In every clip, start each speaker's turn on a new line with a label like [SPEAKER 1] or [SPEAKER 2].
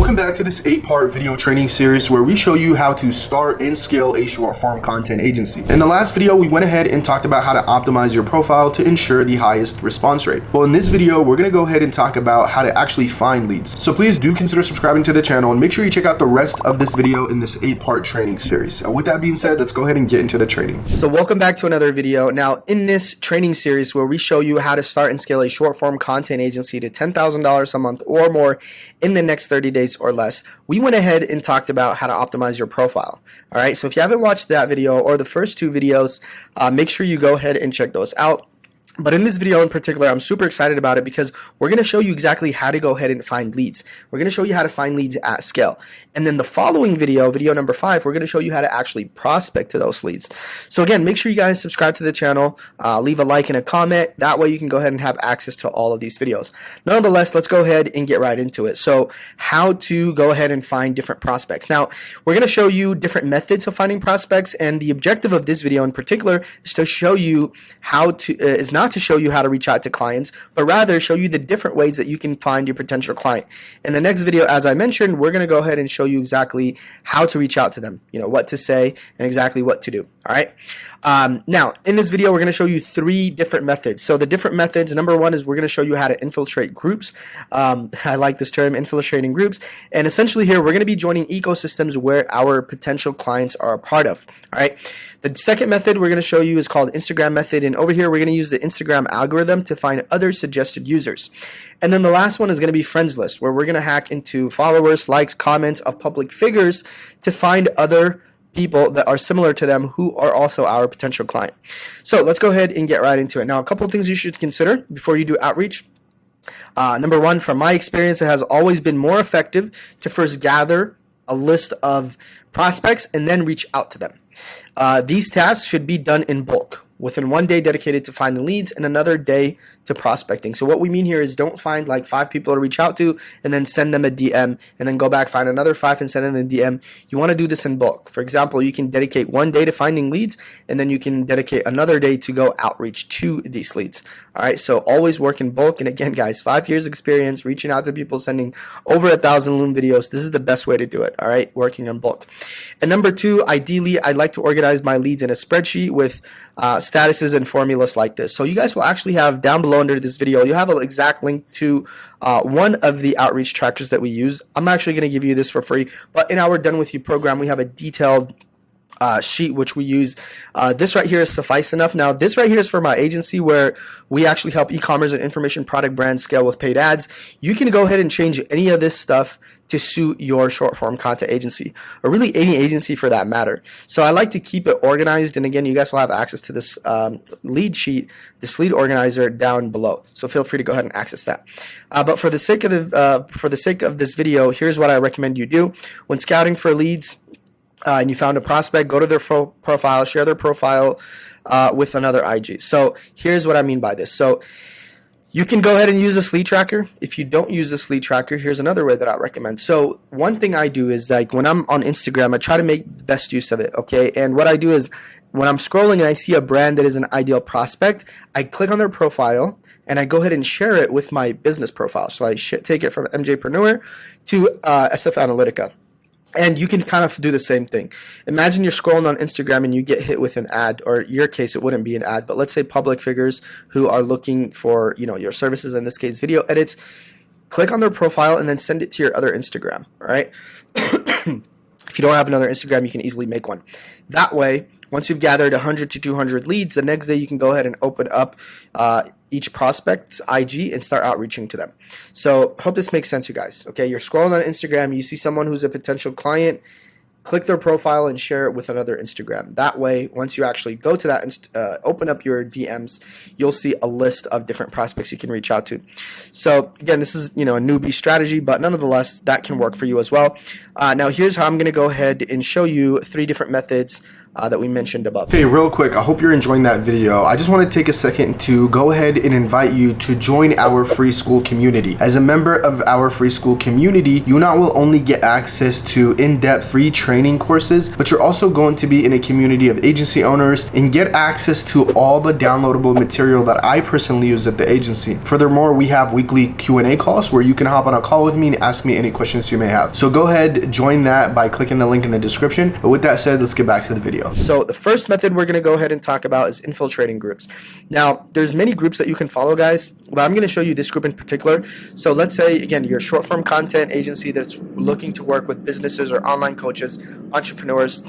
[SPEAKER 1] Welcome back to this 8-part video training series where we show you how to start and scale a short form content agency. In the last video, we went ahead and talked about how to optimize your profile to ensure the highest response rate. Well, in this video, we're going to go ahead and talk about how to actually find leads. So please do consider subscribing to the channel and make sure you check out the rest of this video in this 8-part training series. With that being said, let's go ahead and get into the training.
[SPEAKER 2] So welcome back to another video. Now, in this training series where we show you how to start and scale a short form content agency to $10,000 a month or more in the next 30 days or less, we went ahead and talked about how to optimize your profile. All right, so if you haven't watched that video or the first two videos, make sure you go ahead and check those out. But in this video in particular, I'm super excited about it because we're going to show you exactly how to go ahead and find leads. We're going to show you how to find leads at scale. And then the following video, video number 5, we're going to show you how to actually prospect to those leads. So again, make sure you guys subscribe to the channel, leave a like and a comment. That way you can go ahead and have access to all of these videos. Nonetheless, let's go ahead and get right into it. So how to go ahead and find different prospects. Now, we're going to show you different methods of finding prospects. And the objective of this video in particular is to show you how to, not to show you how to reach out to clients, but rather show you the different ways that you can find your potential client. In the next video, as I mentioned, we're going to go ahead and show you exactly how to reach out to them, what to say and exactly what to do. All right. Now, in this video, we're going to show you 3 different methods. So the different methods, number 1 is we're going to show you how to infiltrate groups. I like this term, infiltrating groups. And essentially here, we're going to be joining ecosystems where our potential clients are a part of. All right. The second method we're going to show you is called Instagram method. And over here, we're going to use the Instagram algorithm to find other suggested users. And then the last one is going to be friends list, where we're going to hack into followers, likes, comments of public figures to find other people that are similar to them who are also our potential client. So let's go ahead and get right into it. Now, a couple of things you should consider before you do outreach. Number 1, from my experience, it has always been more effective to first gather a list of prospects and then reach out to them. These tasks should be done in bulk, within 1 day dedicated to finding leads and another day to prospecting. So what we mean here is don't find like 5 people to reach out to and then send them a DM and then go back, find another 5 and send them a DM. You want to do this in bulk. For example, you can dedicate 1 day to finding leads and then you can dedicate another day to go outreach to these leads. All right, so always work in bulk. And again, guys, 5 years experience, reaching out to people, sending over 1,000 Loom videos. This is the best way to do it. All right, working in bulk. And number 2, ideally, I like to organize my leads in a spreadsheet with statuses and formulas like this. So you guys will actually have down below under this video, you have an exact link to one of the outreach trackers that we use. I'm actually going to give you this for free, but in our Done With You program, we have a detailed sheet which we use. This right here is suffice enough. Now, this right here is for my agency where we actually help e-commerce and information product brands scale with paid ads. You can go ahead and change any of this stuff to suit your short form content agency, or really any agency for that matter. So I like to keep it organized, and again, you guys will have access to this lead sheet, this lead organizer down below. So feel free to go ahead and access that. But for the sake of this video, here's what I recommend you do when scouting for leads. And you found a prospect, go to their profile, share their profile with another IG. So here's what I mean by this. So you can go ahead and use this lead tracker. If you don't use this lead tracker, here's another way that I recommend. So one thing I do is, like, when I'm on Instagram, I try to make the best use of it, okay? And what I do is when I'm scrolling and I see a brand that is an ideal prospect, I click on their profile and I go ahead and share it with my business profile. So I take it from MJpreneur to SF Analytica. And you can kind of do the same thing. Imagine you're scrolling on Instagram and you get hit with an ad, or in your case, it wouldn't be an ad, but let's say public figures who are looking for, your services, in this case, video edits. Click on their profile and then send it to your other Instagram, all right? If you don't have another Instagram, you can easily make one. That way, once you've gathered 100 to 200 leads, the next day you can go ahead and open up each prospect's IG and start outreaching to them. So hope this makes sense, you guys. Okay, you're scrolling on Instagram, you see someone who's a potential client, click their profile and share it with another Instagram. That way, once you actually go to that, open up your DMs, you'll see a list of different prospects you can reach out to. So again, this is a newbie strategy, but nonetheless, that can work for you as well. Now here's how I'm going to go ahead and show you 3 different methods that we mentioned above.
[SPEAKER 1] Hey, real quick, I hope you're enjoying that video. I just want to take a second to go ahead and invite you to join our free Skool community. As a member of our free Skool community, you not will only get access to in-depth free training courses, but you're also going to be in a community of agency owners and get access to all the downloadable material that I personally use at the agency. Furthermore, we have weekly Q&A calls where you can hop on a call with me and ask me any questions you may have. So go ahead, join that by clicking the link in the description. But with that said, let's get back to the video.
[SPEAKER 2] So the first method we're going to go ahead and talk about is infiltrating groups. Now, there's many groups that you can follow, guys, but I'm going to show you this group in particular. So let's say, again, you're a short form content agency that's looking to work with businesses or online coaches, entrepreneurs,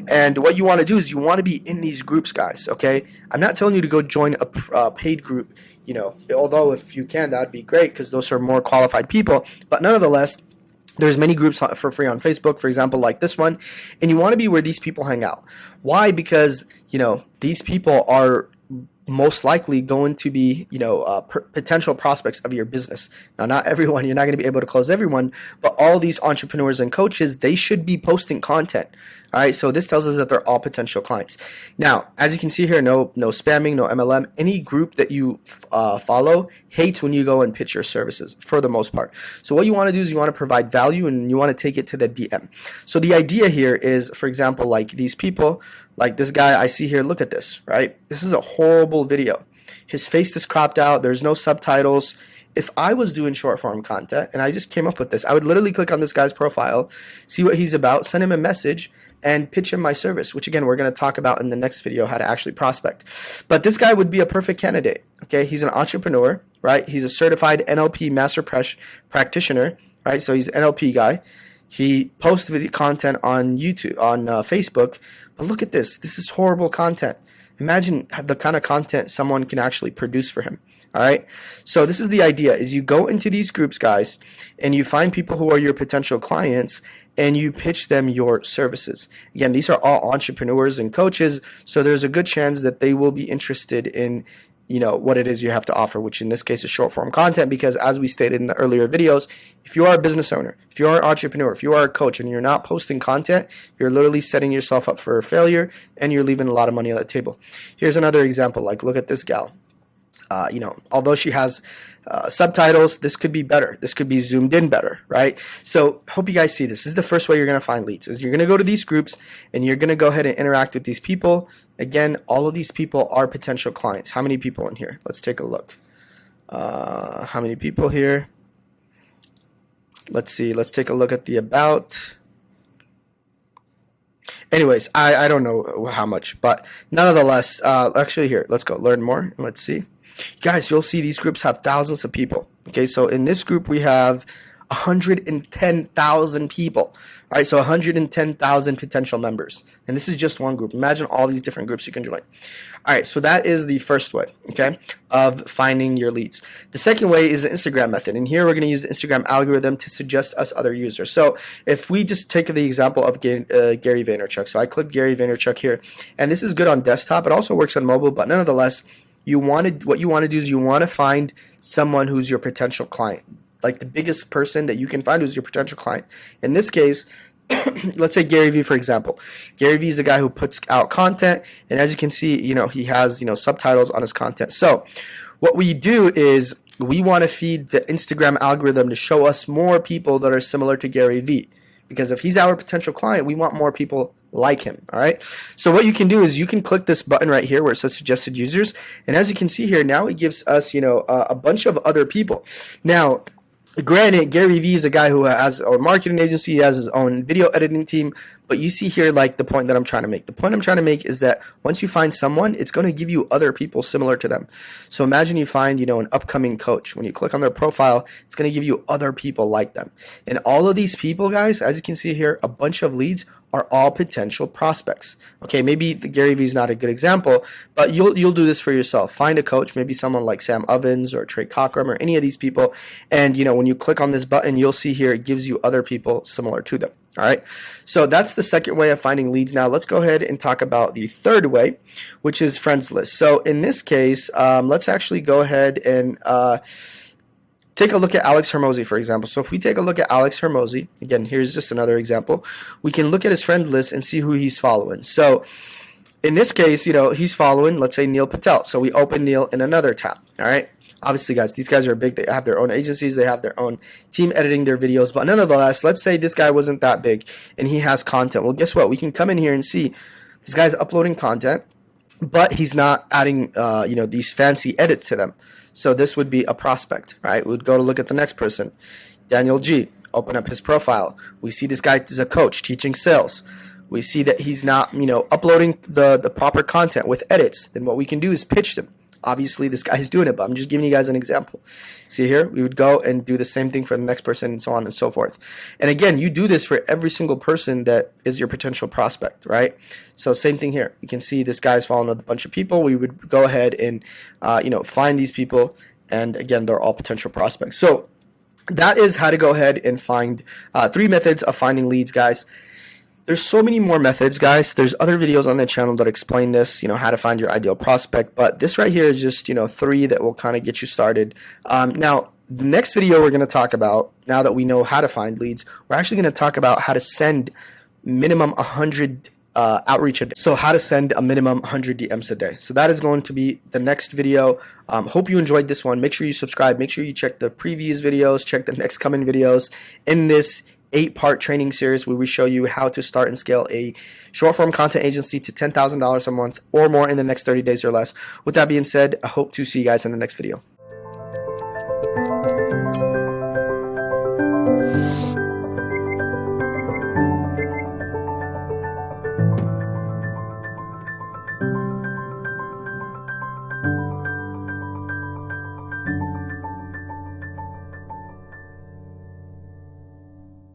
[SPEAKER 2] and what you want to do is you want to be in these groups, guys, okay? I'm not telling you to go join a paid group, you know, although if you can, that would be great because those are more qualified people, but nonetheless, there's many groups for free on Facebook, for example, like this one, and you want to be where these people hang out. Why? Because, you know, these people are most likely going to be, you know, potential prospects of your business. Now, not everyone, you're not going to be able to close everyone, but all these entrepreneurs and coaches, they should be posting content. All right, so this tells us that they're all potential clients. Now, as you can see here, no spamming, no MLM. Any group that you follow hates when you go and pitch your services for the most part. So what you want to do is you want to provide value and you want to take it to the DM. So the idea here is, for example, like these people, like this guy I see here, look at this, right? This is a horrible video. His face is cropped out. There's no subtitles. If I was doing short form content and I just came up with this, I would literally click on this guy's profile, see what he's about, send him a message, and pitch him my service, which again, we're going to talk about in the next video, how to actually prospect. But this guy would be a perfect candidate. Okay. He's an entrepreneur, right? He's a certified NLP master practitioner, right? So he's an NLP guy. He posts video content on YouTube, on Facebook, but look at this. This is horrible content. Imagine the kind of content someone can actually produce for him. All right. So this is the idea is you go into these groups, guys, and you find people who are your potential clients and you pitch them your services. Again, these are all entrepreneurs and coaches. So there's a good chance that they will be interested in, you know, what it is you have to offer, which in this case is short form content, because as we stated in the earlier videos, if you are a business owner, if you are an entrepreneur, if you are a coach and you're not posting content, you're literally setting yourself up for failure and you're leaving a lot of money on the table. Here's another example. Like, look at this gal. You know, although she has subtitles, this could be better. This could be zoomed in better, right? So hope you guys see this. This is the first way you're going to find leads is you're going to go to these groups and you're going to go ahead and interact with these people. Again, all of these people are potential clients. How many people in here? Let's take a look. How many people here? Let's see. Let's take a look at the about. Anyways, I don't know how much, but nonetheless, actually here, let's go learn more and let's see. Guys, you'll see these groups have thousands of people. Okay, so in this group, we have 110,000 people. All right, so 110,000 potential members. And this is just one group. Imagine all these different groups you can join. All right, so that is the first way, okay, of finding your leads. The second way is the Instagram method. And here we're going to use the Instagram algorithm to suggest us other users. So if we just take the example of Gary Vaynerchuk. So I click Gary Vaynerchuk here. And this is good on desktop. It also works on mobile, but nonetheless, what you want to do is you want to find someone who's your potential client, like the biggest person that you can find who's your potential client. In this case, let's say Gary Vee, for example. Gary Vee is a guy who puts out content, and as you can see, you know, he has, you know, subtitles on his content. So what we do is we want to feed the Instagram algorithm to show us more people that are similar to Gary Vee. Because if he's our potential client, we want more people like him, all right? So what you can do is you can click this button right here where it says suggested users. And as you can see here, now it gives us, you know, a bunch of other people. Now, granted, Gary Vee is a guy who has his own marketing agency. He has his own video editing team. But you see here, like, the point that I'm trying to make. The point I'm trying to make is that once you find someone, it's going to give you other people similar to them. So imagine you find, you know, an upcoming coach. When you click on their profile, it's going to give you other people like them. And all of these people, guys, as you can see here, a bunch of leads are all potential prospects. Okay, maybe the Gary Vee is not a good example, but you'll do this for yourself. Find a coach, maybe someone like Sam Ovens or Trey Cockrum or any of these people. And, you know, when you click on this button, you'll see here it gives you other people similar to them. All right, so that's the second way of finding leads. Now let's go ahead and talk about the third way, which is friends list. So in this case, let's actually go ahead and take a look at Alex Hermosi, for example. So if we take a look at Alex Hermosi, again, here's just another example. We can look at his friend list and see who he's following. So in this case, he's following, let's say, Neil Patel. So we open Neil in another tab. All right. Obviously, guys, these guys are big. They have their own agencies. They have their own team editing their videos. But nonetheless, let's say this guy wasn't that big and he has content. Well, guess what? We can come in here and see this guy's uploading content, but he's not adding, these fancy edits to them. So this would be a prospect, right? We'd go to look at the next person, Daniel G. Open up his profile. We see this guy is a coach teaching sales. We see that he's not, uploading the proper content with edits. Then what we can do is pitch them. Obviously, this guy is doing it, but I'm just giving you guys an example. See here, we would go and do the same thing for the next person and so on and so forth. And again, you do this for every single person that is your potential prospect, right? So same thing here. You can see this guy's following a bunch of people. We would go ahead and, find these people. And again, they're all potential prospects. So that is how to go ahead and find 3 methods of finding leads, guys. There's so many more methods, guys. There's other videos on the channel that explain this, how to find your ideal prospect. But this right here is just, 3 that will kind of get you started. Now, the next video we're going to talk about, now that we know how to find leads, we're actually going to talk about how to send minimum 100 outreach a day. So how to send a minimum 100 DMs a day. So that is going to be the next video. Hope you enjoyed this one. Make sure you subscribe. Make sure you check the previous videos. Check the next coming videos in this 8-part training series where we show you how to start and scale a short form content agency to $10,000 a month or more in the next 30 days or less. With that being said, I hope to see you guys in the next video.